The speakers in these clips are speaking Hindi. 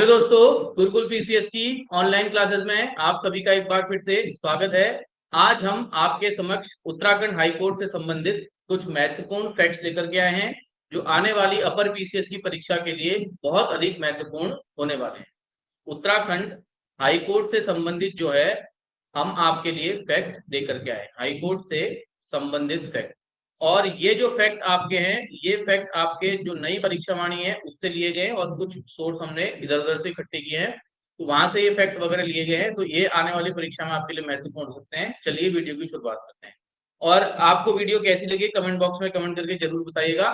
दोस्तों, गुरुकुल पीसीएस की ऑनलाइन क्लासेस में आप सभी का एक बार फिर से स्वागत है। आज हम आपके समक्ष उत्तराखंड हाई कोर्ट से संबंधित कुछ महत्वपूर्ण फैक्ट्स लेकर के आए हैं जो आने वाली अपर पीसीएस की परीक्षा के लिए बहुत अधिक महत्वपूर्ण होने वाले हैं। उत्तराखंड हाई कोर्ट से संबंधित जो है हम आपके लिए फैक्ट लेकर के आए, हाई कोर्ट से संबंधित फैक्ट। और ये जो फैक्ट आपके हैं, ये फैक्ट आपके जो नई परीक्षा वाणी है उससे लिए गए और कुछ सोर्स हमने इधर उधर से इकट्ठे किए हैं, तो वहां से ये फैक्ट वगैरह लिए गए हैं, तो ये आने वाली परीक्षा में आपके लिए महत्वपूर्ण हो सकते हैं। चलिए वीडियो की शुरुआत करते हैं। और आपको वीडियो कैसी लगी कमेंट बॉक्स में कमेंट करके जरूर बताइएगा।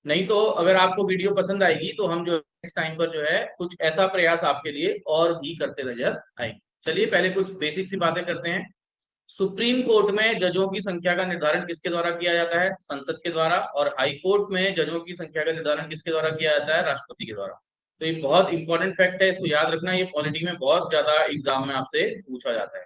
नहीं तो अगर आपको वीडियो पसंद आएगी तो हम जो नेक्स्ट टाइम पर जो है कुछ ऐसा प्रयास आपके लिए और भी करते नजर आएंगे। चलिए पहले कुछ बेसिक सी बातें करते हैं। सुप्रीम कोर्ट में जजों की संख्या का निर्धारण किसके द्वारा किया जाता है? संसद के द्वारा। और हाई कोर्ट में जजों की संख्या का निर्धारण किसके द्वारा किया जाता है? राष्ट्रपति के द्वारा। तो ये बहुत इंपॉर्टेंट फैक्ट है, इसको याद रखना। ये पॉलिटी में बहुत ज्यादा एग्जाम में आपसे पूछा जाता है।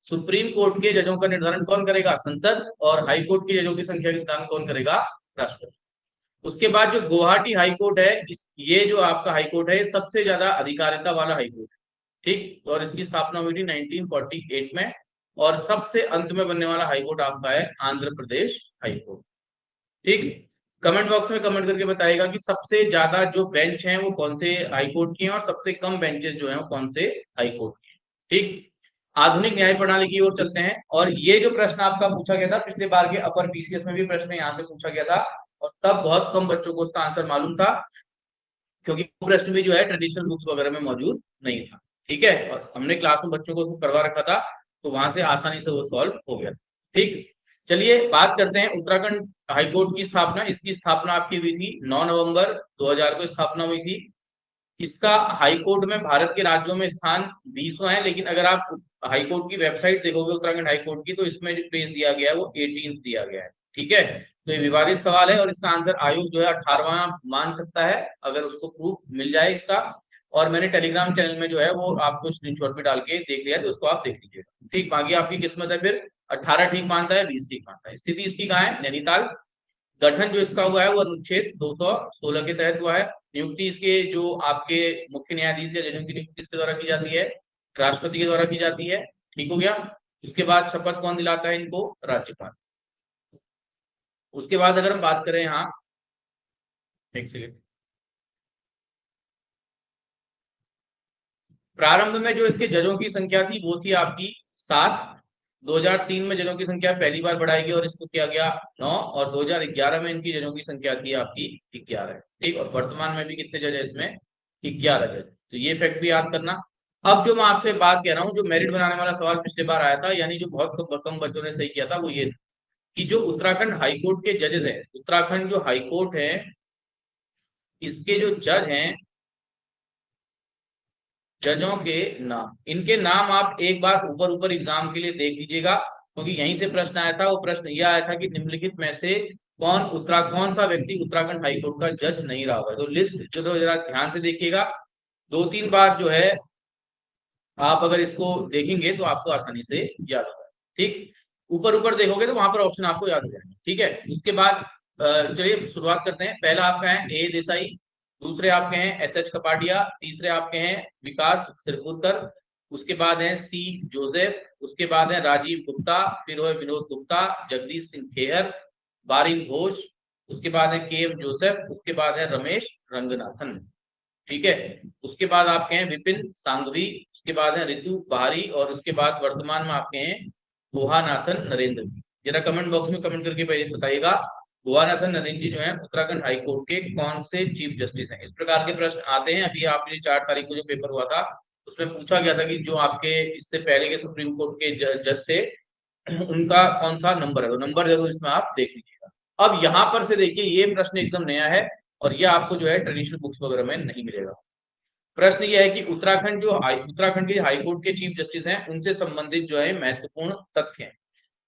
सुप्रीम कोर्ट के जजों का निर्धारण कौन करेगा? संसद। और हाई कोर्ट के जजों की संख्या का निर्धारण कौन करेगा? राष्ट्रपति। उसके बाद जो गुवाहाटी हाई कोर्ट है, ये जो आपका हाई कोर्ट है, सबसे ज्यादा अधिकारिता वाला हाई कोर्ट है। ठीक, और इसकी स्थापना हुई थी 1948 में। और सबसे अंत में बनने वाला हाई कोर्ट आपका है आंध्र प्रदेश हाई कोर्ट। ठीक, कमेंट बॉक्स में कमेंट करके बताइएगा कि सबसे ज्यादा जो बेंच हैं वो कौन से हाई कोर्ट की हैं और सबसे कम बेंचेस जो हैं वो कौन से हाई कोर्ट की हैं। ठीक, आधुनिक न्याय प्रणाली की ओर चलते हैं। और ये जो प्रश्न आपका पूछा गया था पिछले बार के अपर पीसीएस में भी प्रश्न यहाँ से पूछा गया था, और तब बहुत कम बच्चों को उसका आंसर मालूम था, क्योंकि वो प्रश्न भी जो है ट्रेडिशनल बुक्स वगैरह में मौजूद नहीं था। ठीक है, और हमने क्लास में बच्चों को उसको करवा रखा था, तो वहां से आसानी से वो सॉल्व हो गया। ठीक, चलिए बात करते हैं उत्तराखंड हाईकोर्ट की स्थापना। इसकी स्थापना आपकी हुई थी 9 नवंबर 2000 को स्थापना हुई थी। इसका हाईकोर्ट में भारत के राज्यों में स्थान 20वां है, लेकिन अगर आप हाईकोर्ट की वेबसाइट देखोगे उत्तराखंड हाईकोर्ट की, तो इसमें जो पेज दिया गया है वो 18 दिया गया है। ठीक है, तो ये विवादित सवाल है और इसका आंसर आयोग जो है 18वां मान सकता है अगर उसको प्रूफ मिल जाए इसका। और मैंने टेलीग्राम चैनल में जो है वो आपको स्क्रीनशॉट भी डाल के देख लिया, तो उसको आप देख लीजिएगा। ठीक, बाकी आपकी किस्मत है, फिर 18 ठीक मानता है, 20 ठीक मानता है। स्थिति इसकी कहाँ है? नैनीताल। गठन जो इसका हुआ है वो अनुच्छेद 216 के तहत हुआ है। नियुक्ति इसके जो आपके मुख्य न्यायाधीश या जजों की नियुक्ति इसके द्वारा की जाती है? राष्ट्रपति के द्वारा की जाती है। ठीक हो गया। उसके बाद शपथ कौन दिलाता है इनको? राज्यपाल। उसके बाद अगर हम बात करें, हाँ एक सेकेंड, प्रारंभ में जो इसके जजों की संख्या थी वो थी आपकी 7। 2003 में जजों की संख्या पहली बार बढ़ाई गई और इसको किया गया 9। और 2011 में इनकी जजों की संख्या थी आपकी 11। ठीक, और वर्तमान में भी कितने जज है इसमें? 11 जज। तो ये फैक्ट भी याद करना। अब जो मैं आपसे बात कह रहा हूँ, जो मेरिट बनाने वाला सवाल पिछले बार आया था, यानी जो बहुत कम बच्चों ने सही किया था, वो ये कि जो उत्तराखंड हाईकोर्ट के जजेस है, उत्तराखंड जो हाईकोर्ट है इसके जो जज हैं, जजों के नाम, इनके नाम आप एक बार ऊपर ऊपर एग्जाम के लिए देख लीजिएगा, क्योंकि यहीं से प्रश्न आया था। वो प्रश्न यह आया था कि निम्नलिखित में से कौन सा व्यक्ति उत्तराखंड हाईकोर्ट का जज नहीं रहा हुआ है। तो लिस्ट जो जरा ध्यान से देखिएगा, 2-3 बार जो है आप अगर इसको देखेंगे तो आपको आसानी से याद होगा। ठीक, ऊपर ऊपर देखोगे तो वहां पर ऑप्शन आपको याद हो जाएंगे। ठीक है, उसके बाद चलिए शुरुआत करते हैं। पहला आपका है ए देसाई, दूसरे आपके हैं एस कपाडिया, तीसरे आपके हैं विकास सिरपुरकर, उसके बाद है सी जोसेफ, उसके बाद है राजीव गुप्ता, फिर है विनोद गुप्ता, जगदीश सिंह खेहर, बारिन घोष, उसके बाद है के एम जोसेफ, उसके बाद है रमेश रंगनाथन। ठीक है, उसके बाद आपके हैं विपिन सांघवी, उसके बाद है ऋतु बहारी, और उसके बाद वर्तमान में आपके हैं गुहानाथन नरेंद्र। जरा कमेंट बॉक्स में कमेंट करके बताइएगा गुहानाथन नरेंद्र जी जो है उत्तराखंड हाईकोर्ट के कौन से चीफ जस्टिस हैं। इस प्रकार के प्रश्न आते हैं। अभी आपने 4 तारीख को जो पेपर हुआ था उसमें पूछा गया था कि जो आपके इससे पहले के सुप्रीम कोर्ट के जज थे उनका कौन सा नंबर है, तो नंबर जरूर इसमें आप देख लीजिएगा। अब यहाँ पर से देखिए, ये प्रश्न एकदम नया है और ये आपको जो है ट्रेडिशनल बुक्स वगैरह में नहीं मिलेगा। प्रश्न ये है कि उत्तराखंड के हाईकोर्ट के चीफ जस्टिस हैं उनसे संबंधित जो है महत्वपूर्ण तथ्य हैं।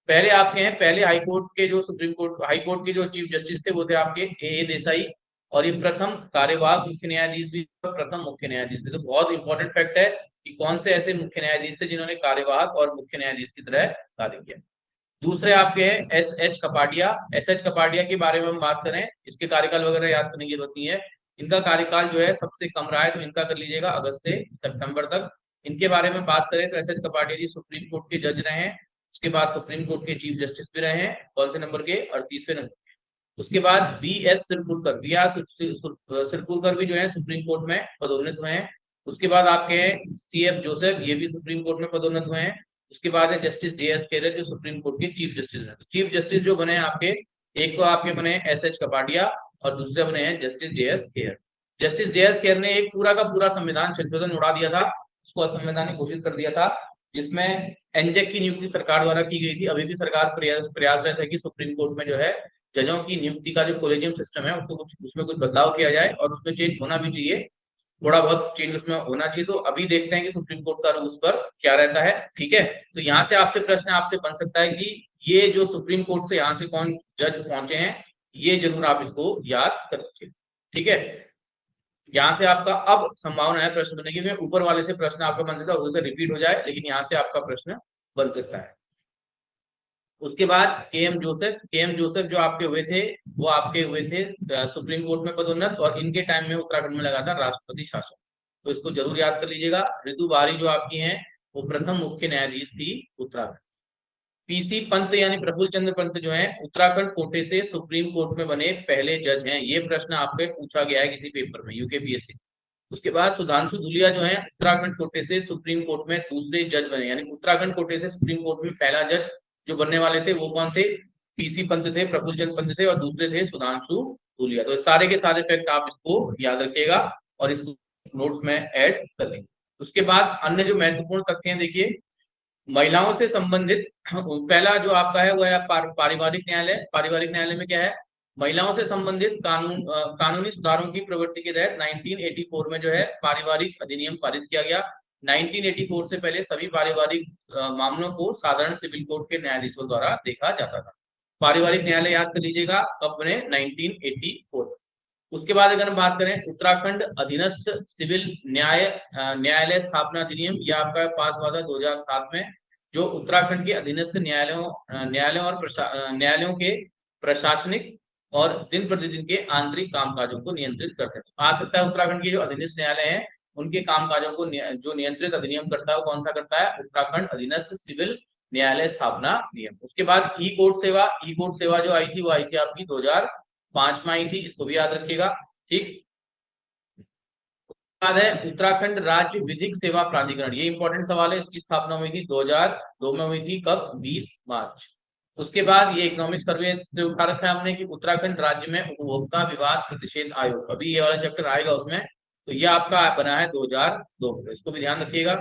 पहले आपके हैं, पहले हाईकोर्ट के जो सुप्रीम कोर्ट हाईकोर्ट के जो चीफ जस्टिस थे वो थे आपके ए देसाई, और ये प्रथम कार्यवाहक मुख्य न्यायाधीश भी, प्रथम मुख्य न्यायाधीश थे। तो बहुत इंपॉर्टेंट फैक्ट है कि कौन से ऐसे मुख्य न्यायाधीश थे जिन्होंने कार्यवाहक और मुख्य न्यायाधीश की तरह कार्य किया। दूसरे आपके हैं S H Kapadia. S H Kapadia के बारे में हम बात करें, इसके कार्यकाल वगैरह याद करने की जरूरत नहीं है। इनका कार्यकाल जो है सबसे कम रहा है, तो इनका कर लीजिएगा अगस्त से सितंबर तक। इनके बारे में बात करें तो एस एच कपाडिया जी सुप्रीम कोर्ट के जज रहे हैं, उसके बाद सुप्रीम कोर्ट के चीफ जस्टिस भी रहे हैं, कौन से नंबर के, 38वें नंबर। उसके बाद B S Sirpurkar, B R Sirpurkar भी जो है सुप्रीम कोर्ट में पदोन्नत हुए हैं। उसके बाद आपके हैं सी एफ जोसेफ, ये भी सुप्रीम कोर्ट में पदोन्नत हुए हैं। उसके बाद है जस्टिस जे एस केरर जो सुप्रीम कोर्ट के चीफ जस्टिस हैं। चीफ जस्टिस जो बने हैं आपके, एक तो आपके बने एस एच कपाडिया और दूसरे बने हैं justice J S care. Justice J S care ने एक पूरा का पूरा संविधान संशोधन उड़ा दिया था, उसको असंवैधानिक घोषित कर दिया था, जिसमें एनजेक की नियुक्ति सरकार द्वारा की गई थी। अभी भी सरकार प्रयासरत है कि सुप्रीम कोर्ट में जो है जजों की नियुक्ति का जो कोलेजियम सिस्टम है उसको कुछ उसमें कुछ बदलाव किया जाए, और उसमें चेंज होना भी चाहिए, थोड़ा बहुत चेंज उसमें होना चाहिए। तो अभी देखते हैं कि सुप्रीम कोर्ट का रुख उस पर क्या रहता है। ठीक है, तो यहाँ से आपसे प्रश्न आपसे बन सकता है कि ये जो सुप्रीम कोर्ट से यहाँ से कौन जज पहुंचे हैं, ये जरूर आप इसको याद कर लीजिए। ठीक है, यहाँ से आपका अब संभावना है प्रश्न बनने की, मैं ऊपर वाले से प्रश्न आपका बन सकता है, उधर रिपीट हो जाए, लेकिन यहाँ से आपका प्रश्न बन सकता है। उसके बाद के एम जोसेफ जो आपके हुए थे, वो आपके हुए थे सुप्रीम कोर्ट में पदोन्नत, और इनके टाइम में उत्तराखंड में लगा था राष्ट्रपति शासन, तो इसको जरूर याद कर लीजिएगा। ऋतु बारी जो आपकी हैं वो प्रथम मुख्य न्यायाधीश थी उत्तराखंड। पीसी पंत यानी प्रफुल्ल चंद्र पंत जो है उत्तराखंड कोटे से सुप्रीम कोर्ट में बने पहले जज हैं, ये प्रश्न आपके पूछा गया है किसी पेपर में यूकेपीएससी। उसके बाद सुधांशु धुलिया जो है उत्तराखंड कोटे से सुप्रीम कोर्ट में दूसरे जज बने, यानी उत्तराखंड कोटे से सुप्रीम कोर्ट में पहला जज जो बनने वाले थे वो कौन थे, पीसी पंत थे, प्रफुल्ल चंद्र पंत थे, और दूसरे थे सुधांशु धुलिया। तो सारे के सारे फैक्ट आप इसको याद रखिएगा और इसको नोट्स में ऐड कर लेंगे। उसके बाद अन्य जो महत्वपूर्ण तथ्य हैं, देखिए महिलाओं से संबंधित पहला जो आपका है वो है पारिवारिक न्यायालय। पारिवारिक न्यायालय में क्या है, महिलाओं से संबंधित कानूनी सुधारों की प्रवृत्ति के तहत 1984 में जो है पारिवारिक अधिनियम पारित किया गया। 1984 से पहले सभी पारिवारिक मामलों को साधारण सिविल कोर्ट के न्यायाधीशों द्वारा देखा जाता था। पारिवारिक न्यायालय याद कर लीजिएगा कब बने, 1984। उसके बाद अगर हम बात करें उत्तराखंड अधीनस्थ सिविल न्यायालय स्थापना अधिनियम, यह आपका पास हुआ था 2007 में, जो उत्तराखंड के अधीनस्थ न्यायालयों के प्रशासनिक और दिन प्रतिदिन के आंतरिक कामकाजों को नियंत्रित करते हैं। आ सकता है उत्तराखंड के जो अधीनस्थ न्यायालय हैं उनके कामकाजों को जो नियंत्रित अधिनियम करता है वो कौन सा करता है, उत्तराखंड अधीनस्थ सिविल न्यायालय स्थापना नियम। उसके बाद ई कोर्ट सेवा जो आई थी वो आई थी आपकी 2005 में आई थी, इसको भी याद रखिएगा। ठीक, बाद है उत्तराखंड राज्य विधिक सेवा प्राधिकरण, ये इंपॉर्टेंट सवाल है, इसकी स्थापना हुई थी 2002 में हुई थी, कब, 20 मार्च। उसके बाद ये इकोनॉमिक सर्वे से उठा रखा है हमने कि उत्तराखंड राज्य में उपभोक्ता विवाद प्रतिषेध आयोग, अभी ये वाला चैप्टर आएगा उसमें, तो ये आपका बना है 2002 में, इसको भी ध्यान रखिएगा।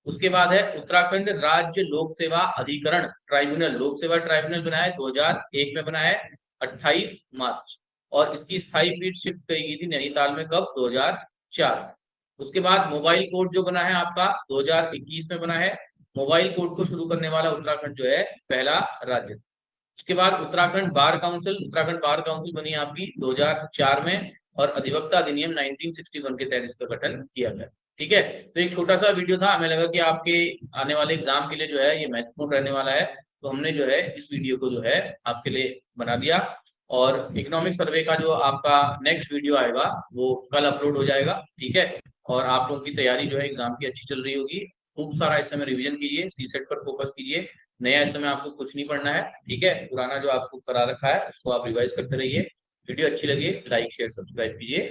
उसके बाद है उत्तराखंड राज्य लोक सेवा अधिकरण ट्राइब्यूनल, लोक सेवा ट्राइब्यूनल बना है 2001 में, बना है 28 मार्च, और इसकी स्थायी पीठ शिफ्ट की गई थी नैनीताल में, कब, 2004। उसके बाद मोबाइल कोर्ट जो बना है आपका 2021 में बना है, मोबाइल कोर्ट को शुरू करने वाला उत्तराखंड जो है पहला राज्य। उसके बाद उत्तराखंड बार काउंसिल बनी आपकी 2004 में, और अधिवक्ता अधिनियम 1961 के तहत इसका गठन किया गया। ठीक है, तो एक छोटा सा वीडियो था, हमें लगा कि आपके आने वाले एग्जाम के लिए जो है ये महत्वपूर्ण रहने वाला है, तो हमने जो है इस वीडियो को जो है आपके लिए बना दिया। और इकोनॉमिक सर्वे का जो आपका नेक्स्ट वीडियो आएगा वो कल अपलोड हो जाएगा। ठीक है, और आप लोगों की तैयारी जो है एग्जाम की अच्छी चल रही होगी, खूब सारा इस समय रिवीजन कीजिए, सी सेट पर फोकस कीजिए, नया इस समय आपको कुछ नहीं पढ़ना है। ठीक है, पुराना जो आपको करा रखा है उसको आप रिवाइज करते रहिए। वीडियो अच्छी लगी लाइक शेयर सब्सक्राइब कीजिए।